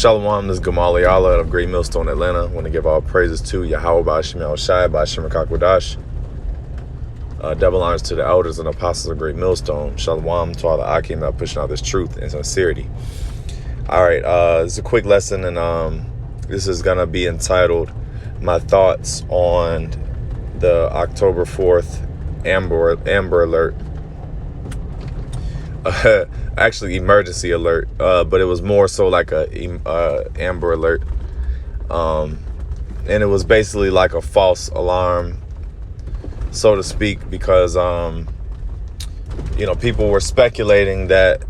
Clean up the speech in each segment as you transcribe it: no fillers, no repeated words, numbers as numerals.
Shalom, this is Gamali Allah out of Great Millstone, Atlanta. I want to give all praises to YAHAWAH, BAHASHAM, BAHASHAM, double honors to the elders and apostles of Great Millstone. Shalom to all the Akim that are pushing out this truth and sincerity. All right, this is a quick lesson, and this is going to be entitled My Thoughts on the October 4th Amber Alert. Actually emergency alert, but it was more so like a Amber Alert, and it was basically like a false alarm, so to speak, because people were speculating that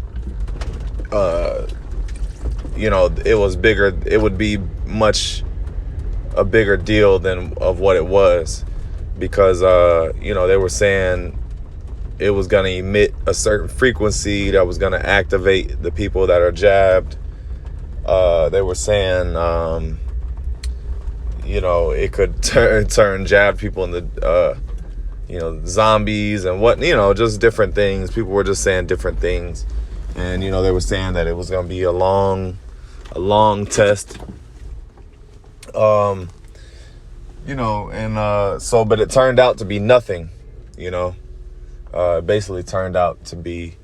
it was bigger, it would be much a bigger deal than of what it was, because they were saying it was going to emit a certain frequency that was going to activate the people that are jabbed. They were saying, it could turn jabbed people into, zombies and what, just different things. People were just saying different things. And, they were saying that it was going to be a long test. But it turned out to be nothing, It basically turned out to be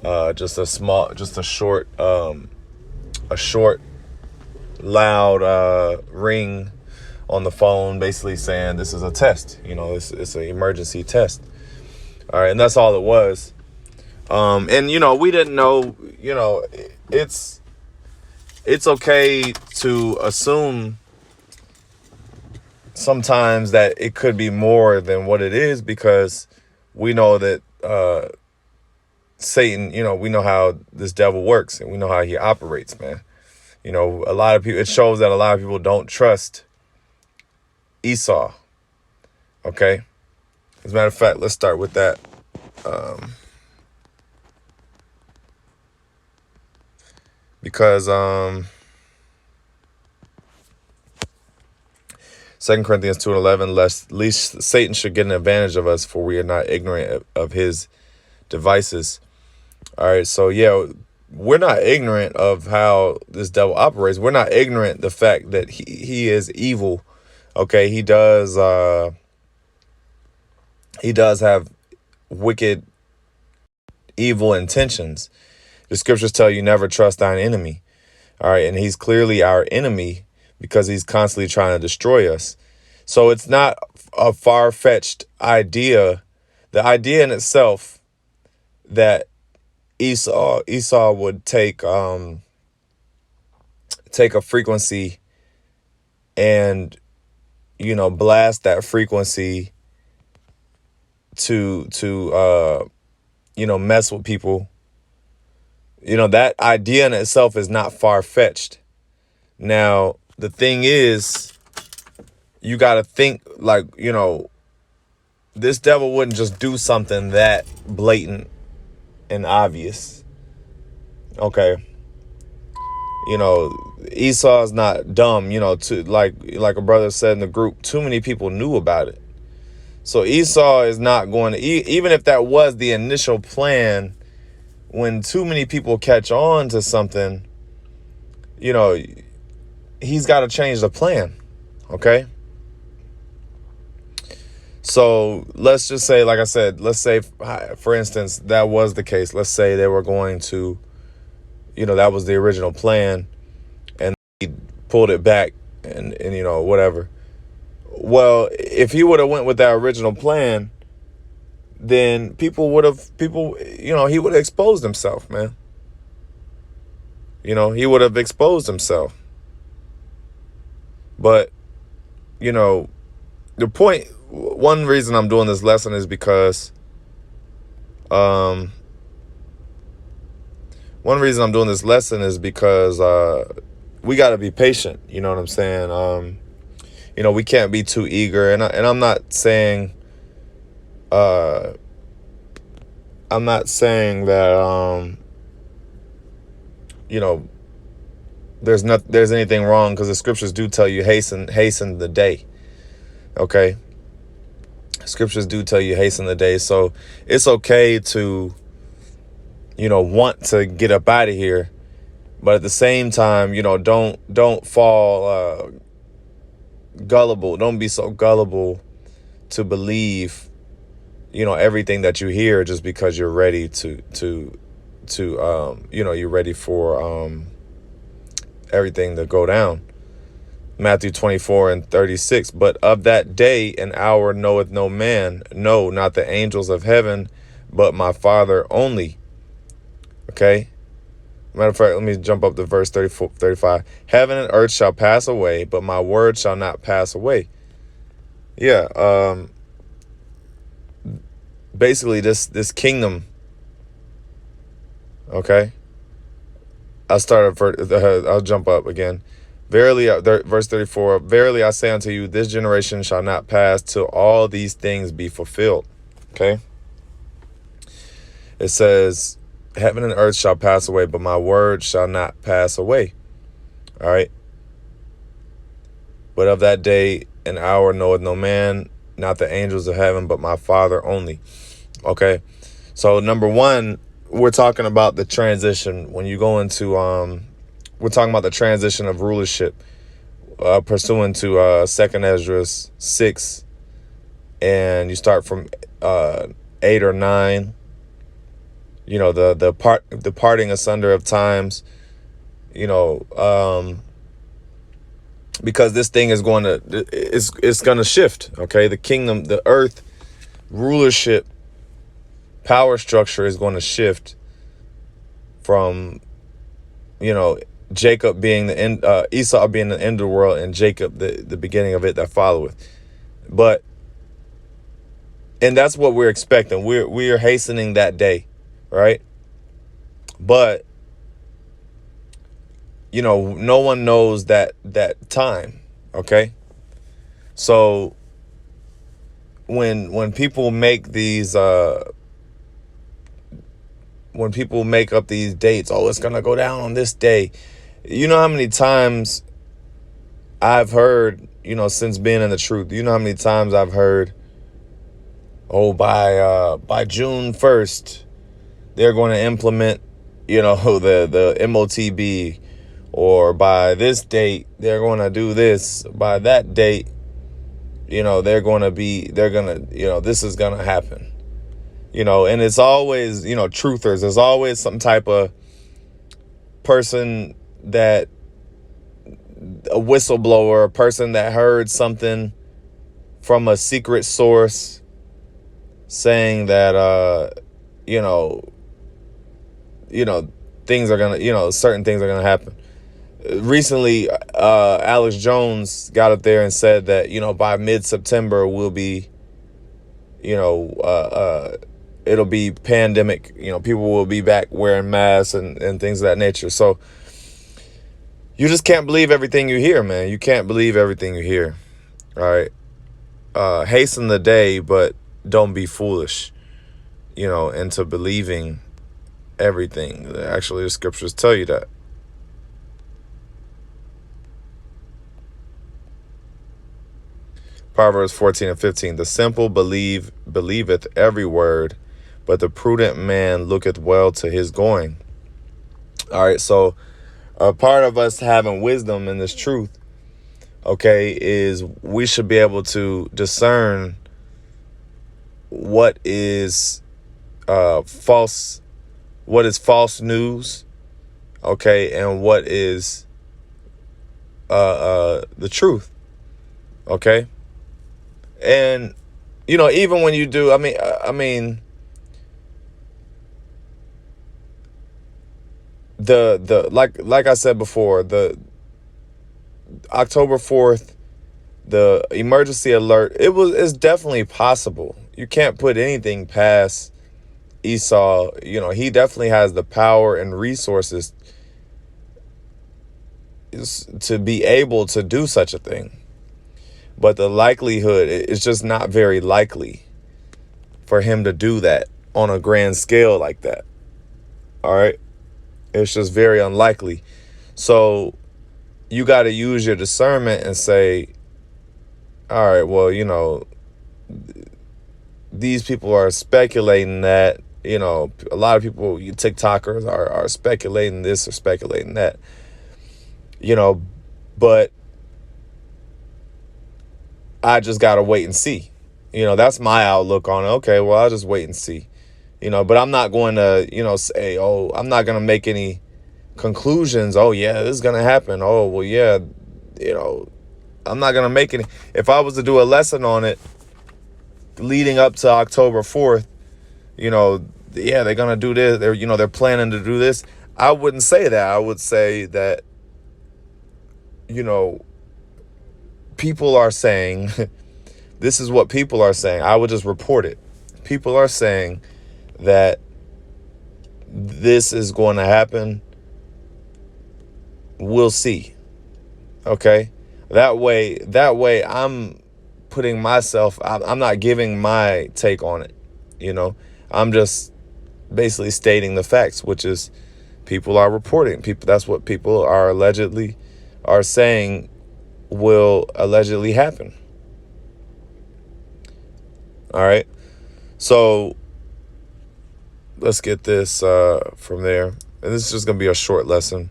just a short, loud ring on the phone, basically saying this is a test. It's an emergency test. All right, and that's all it was. And we didn't know. It's okay to assume sometimes that it could be more than what it is, because we know that Satan, we know how this devil works, and we know how he operates, man. A lot of people, it shows that a lot of people don't trust Esau. Okay. As a matter of fact, let's start with that. Because 2 Corinthians 2:11, lest Satan should get an advantage of us, for we are not ignorant of his devices. All right, so yeah, we're not ignorant of how this devil operates. We're not ignorant the fact that he is evil. Okay, he does have wicked, evil intentions. The scriptures tell you never trust thine enemy. All right, and he's clearly our enemy, because he's constantly trying to destroy us. So it's not a far-fetched idea. The idea in itself that Esau would take a frequency and blast that frequency to mess with people. That idea in itself is not far-fetched. Now, the thing is, you got to think like, this devil wouldn't just do something that blatant and obvious. Okay. Esau's not dumb, to like a brother said in the group, too many people knew about it. So Esau is not going to, even if that was the initial plan, when too many people catch on to something, he's got to change the plan. Okay. So let's just say, like I said, let's say, for instance, that was the case. Let's say they were going to, that was the original plan, and he pulled it back and whatever. Well, if he would have went with that original plan, then he would have exposed himself, man. He would have exposed himself. But, the point, one reason I'm doing this lesson is because, we got to be patient. You know what I'm saying? We can't be too eager. And I'm not saying, that, there's anything wrong, because the scriptures do tell you hasten the day. Okay. Scriptures do tell you hasten the day. So it's okay to, want to get up out of here. But at the same time, don't fall gullible. Don't be so gullible to believe, everything that you hear just because you're ready you're ready for everything to go down. Matthew 24:36. But of that day and hour knoweth no man, no, not the angels of heaven, but my Father only. Okay. Matter of fact, let me jump up to verse 34, 35. Heaven and earth shall pass away, but my word shall not pass away. Yeah. Basically, this kingdom. Okay. I'll jump up again. Verily, verse 34. Verily, I say unto you, this generation shall not pass till all these things be fulfilled. Okay. It says, heaven and earth shall pass away, but my word shall not pass away. All right. But of that day and hour knoweth no man, not the angels of heaven, but my Father only. Okay. So number one, we're talking about the transition. When you go into, we're talking about the transition of rulership, pursuant to 2nd Ezra 6, and you start from 8 or 9. The parting asunder of times, because this thing is going to, it's going to shift. Okay. The kingdom, the earth, rulership, power structure is going to shift from, Jacob being the end, Esau being the end of the world, and Jacob, the beginning of it that followeth. And that's what we're expecting. We are hastening that day. Right. But, no one knows that time. Okay. So when people make these, when people make up these dates, oh, it's going to go down on this day. You know how many times I've heard, since being in the truth, you know how many times I've heard, oh, by June 1st, they're going to implement, the MOTB, or by this date, they're going to do this. By that date, this is going to happen, and it's always, truthers. There's always some type of person that, a whistleblower, a person that heard something from a secret source saying that, things are going to, certain things are going to happen. Recently, Alex Jones got up there and said that, by mid-September we'll be, it'll be pandemic. People will be back wearing masks and things of that nature. So you just can't believe everything you hear, man. You can't believe everything you hear. All right. Hasten the day, but don't be foolish, into believing everything. Actually, the scriptures tell you that. Proverbs 14:15. The simple believeth every word, but the prudent man looketh well to his going. All right. So a part of us having wisdom in this truth, okay, is we should be able to discern what is false news, okay, and what is the truth, okay. And even when you do, I mean the like I said before, the October 4th, the emergency alert, it's definitely possible. You can't put anything past Esau. He definitely has the power and resources to be able to do such a thing. But the likelihood is just not very likely for him to do that on a grand scale like that. All right. It's just very unlikely. So you got to use your discernment and say, all right, well, these people are speculating that, You know, a lot of people, you TikTokers are speculating this or speculating that, you know, but I just got to wait and see. You know, that's my outlook on it. Okay, well, I'll just wait and see. You know, but I'm not going to, you know, say, oh, I'm not going to make any conclusions. Oh, yeah, this is going to happen. Oh, well, yeah, you know, I'm not going to make any. If I was to do a lesson on it leading up to October 4th, you know, yeah, they're going to do this. They're, you know, they're planning to do this. I wouldn't say that. I would say that, you know, people are saying, this is what people are saying. I would just report it. People are saying that this is going to happen. We'll see. Okay. That way I'm putting myself, I'm not giving my take on it. You know, I'm just basically stating the facts, which is people are reporting. That's what people are saying will allegedly happen. All right. So let's get this from there. And this is just going to be a short lesson.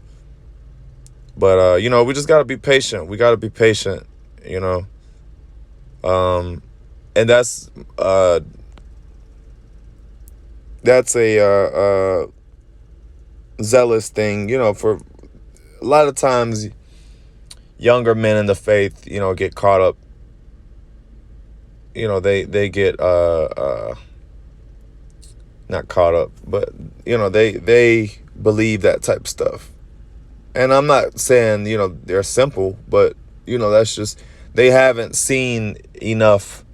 But, you know, we just got to be patient. We got to be patient, you know. And that's a zealous thing, you know, for a lot of times younger men in the faith, you know, get caught up. You know, they get not caught up, but, you know, they believe that type of stuff. And I'm not saying, you know, they're simple, but, you know, that's just, they haven't seen enough,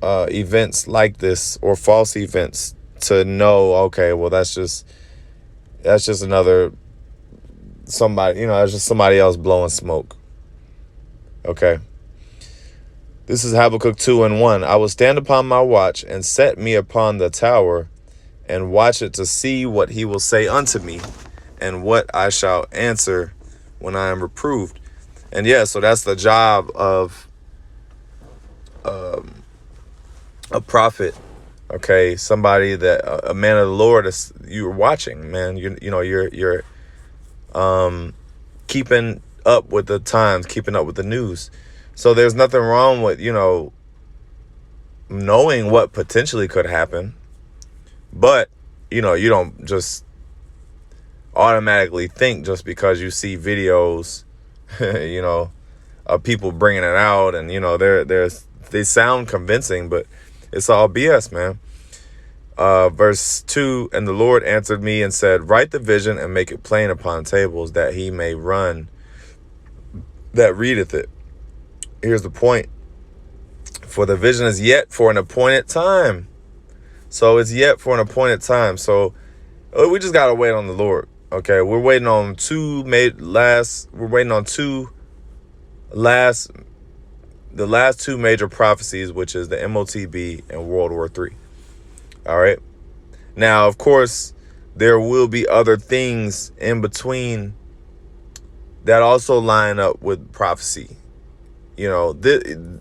events like this or false events to know, okay, well, that's just another somebody, you know, that's just somebody else blowing smoke. Okay. This is Habakkuk 2:1. I will stand upon my watch and set me upon the tower and watch it to see what he will say unto me and what I shall answer when I am reproved. And yeah, so that's the job of a prophet. Okay, somebody that a man of the Lord is, you're watching, man. You know you're keeping up with the times, keeping up with the news. So there's nothing wrong with, you know, knowing what potentially could happen, but, you know, you don't just automatically think just because you see videos, you know, of people bringing it out, and, you know, they sound convincing, but it's all BS, man. Verse 2, and the Lord answered me and said, write the vision and make it plain upon tables, that he may run that readeth it. Here's the point. For the vision is yet for an appointed time. So it's yet for an appointed time. So we just got to wait on the Lord. Okay. We're waiting on the last two major prophecies, which is the MOTB and World War III. All right. Now, of course, there will be other things in between that also line up with prophecy. You know, the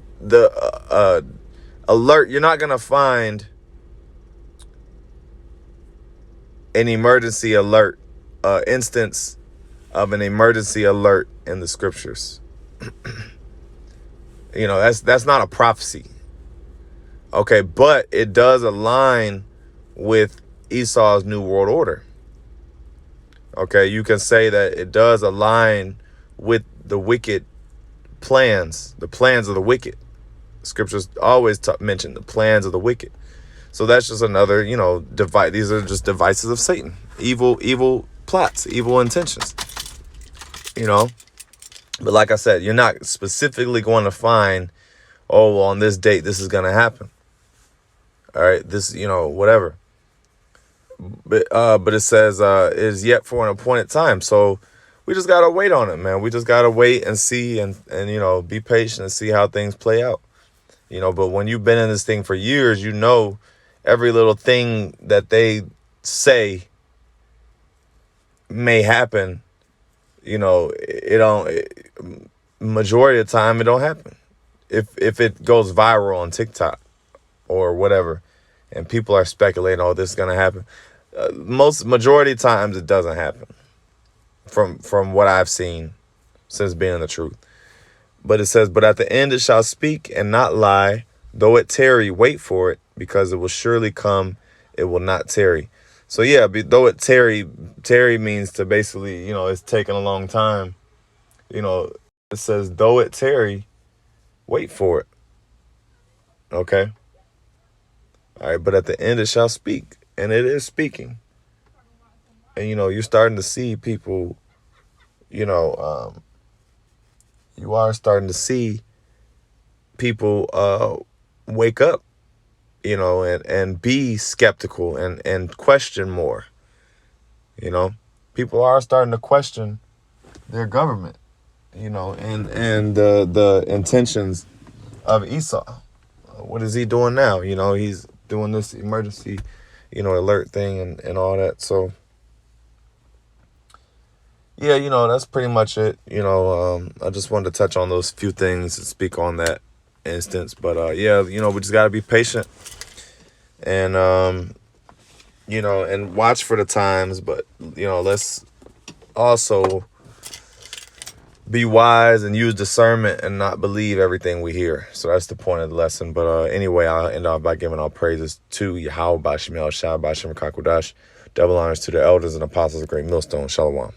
alert, you're not going to find an emergency alert, instance of an emergency alert in the scriptures. You know, that's not a prophecy. Okay, but it does align with Esau's New World Order. Okay, you can say that it does align with the wicked plans, the plans of the wicked. Scriptures always mention the plans of the wicked. So that's just another, you know, device. These are just devices of Satan, evil plots, evil intentions, you know. But like I said, you're not specifically going to find, oh, well, on this date, this is going to happen. All right, this, you know, whatever. But it says it is yet for an appointed time. So we just got to wait on it, man. We just got to wait and see and, you know, be patient and see how things play out. You know, but when you've been in this thing for years, you know, every little thing that they say may happen, you know, majority of the time it don't happen. If it goes viral on TikTok or whatever, and people are speculating, oh, this is gonna happen, majority of times it doesn't happen. From what I've seen since being in the truth. But it says, but at the end it shall speak and not lie, though it tarry, wait for it, because it will surely come, it will not tarry. So yeah, though it tarry means to basically, it's taking a long time. It says, though it tarry, wait for it. Okay. All right. But at the end it shall speak, and it is speaking. And, you're starting to see people, you are starting to see people wake up, and be skeptical and question more. People are starting to question their government, and the intentions of Esau. What is he doing now? He's doing this emergency, alert thing and all that. So yeah, that's pretty much it. I just wanted to touch on those few things and speak on that instance. But yeah, we just gotta be patient and and watch for the times. But let's also be wise and use discernment and not believe everything we hear. So that's the point of the lesson. But anyway, I'll end off by giving all praises to YAHAWASHI, Double honors to the elders and apostles of Great Millstone. Shalom.